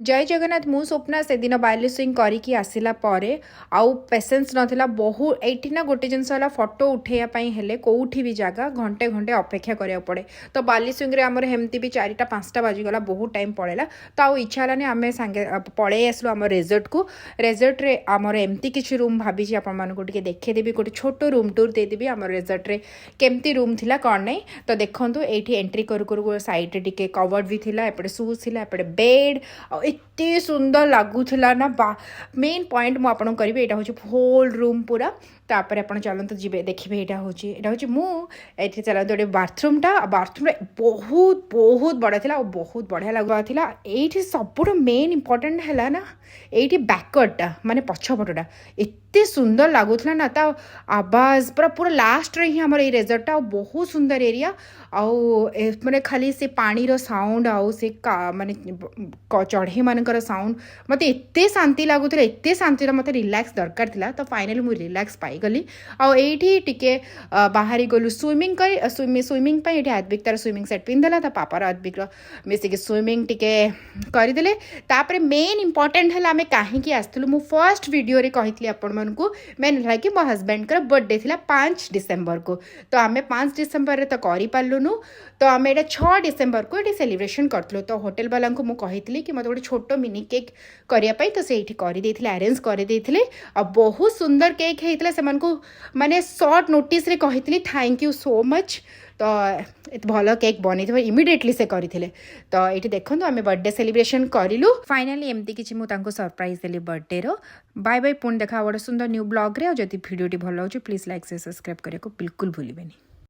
जय जगन्नाथ मु स्वप्ना से दिन बाइलिसिंग करके आसला आउ पेसेंस नाला बहु ये ना गोटे जिनस फटो उठेबापी हेले कौटी भी जगह घंटे घंटे अपेक्षा करा पड़े तो बालिसिंग आमर हेमती भी 4टा 5टा बाजिगला बहुत टाइम पड़ेगा तो आउ इच्छा है आम सांगे पलि आसलु आम रेजर्ट को रेजर्ट रे आमर एमती किसी रूम भाभी आपको देखेदेवी गोटे छोट रूम टूर देदेवी आम रेजर्ट रे केमती रूम थिला कौन नहीं तो देखो ये एंट्री करू साइड टे कवर्ड भी थिला एपटे शूज थिला एपटे बेड एते सुंदर लगुला ना मेन पॉइंट मुझे करी यहाँ हूँ होल रूम पूरा तापर आप चलते जी देखिए यहाँ हूँ मुझे चलते गोटे बाथरूम बहुत बहुत बढ़िया था बहुत बढ़िया लगुला ये सब मेन इम्पोर्टाट है ना ये बैकवर्डटा माने पछपटा एते सुंदर लगुला ना ता आवाज पूरा पूरा लास्ट रे ही आमर ये रेजर्टा बहुत सुंदर एरिया आउ माने खाली से पानी रो साउंड आउ से माने चढ़ई मानकर साउंड मत एते शांति लगुला एते शांति मत रिलैक्स दरकार थिला तो फाइनली मुझे रिलैक्स पाईगली आईटी टिके बाहरी गलु स्विमिंग कर स्विमिंग ये आद्विक तार स्विमिंग सेट पिंधला ता पापार आद्विक मिसिक स्विमिंग टिके करदे तापर मेन इम्पोर्टाट है आम कहीं आसलु मु फर्स्ट वीडियो रे कही आपण मानकु मेन है कि मो हजबैंड कर बर्थडे थिला 5 डिसेम्बर को तो आम 5 डिसेम्बर तो कर पार्लुनु तो आम ये 6 डिसेम्बर को ये सेलिब्रेशन करूँ तो होटेल वाला को मुझे कि मत गोटे छोट मिनी केक करने तो से कर अरेंज करदे आ बहुत सुंदर केक होता से माने शॉर्ट नोटिस रे कही थैंक यू सो मच तो भल केक बन इमिडिएटली से करते तो ये देखो आम बर्थडे सेलिब्रेशन करूँ फाइनाली एमती किसी मुझे सरप्राइज देली बर्थडे रो बाय बाय पुणी देखा गोटे सुंदर न्यू ब्लॉग रे जब वीडियो भल हो प्लीज लाइक से सब्सक्राइब करने को बिल्कुल भूलिए।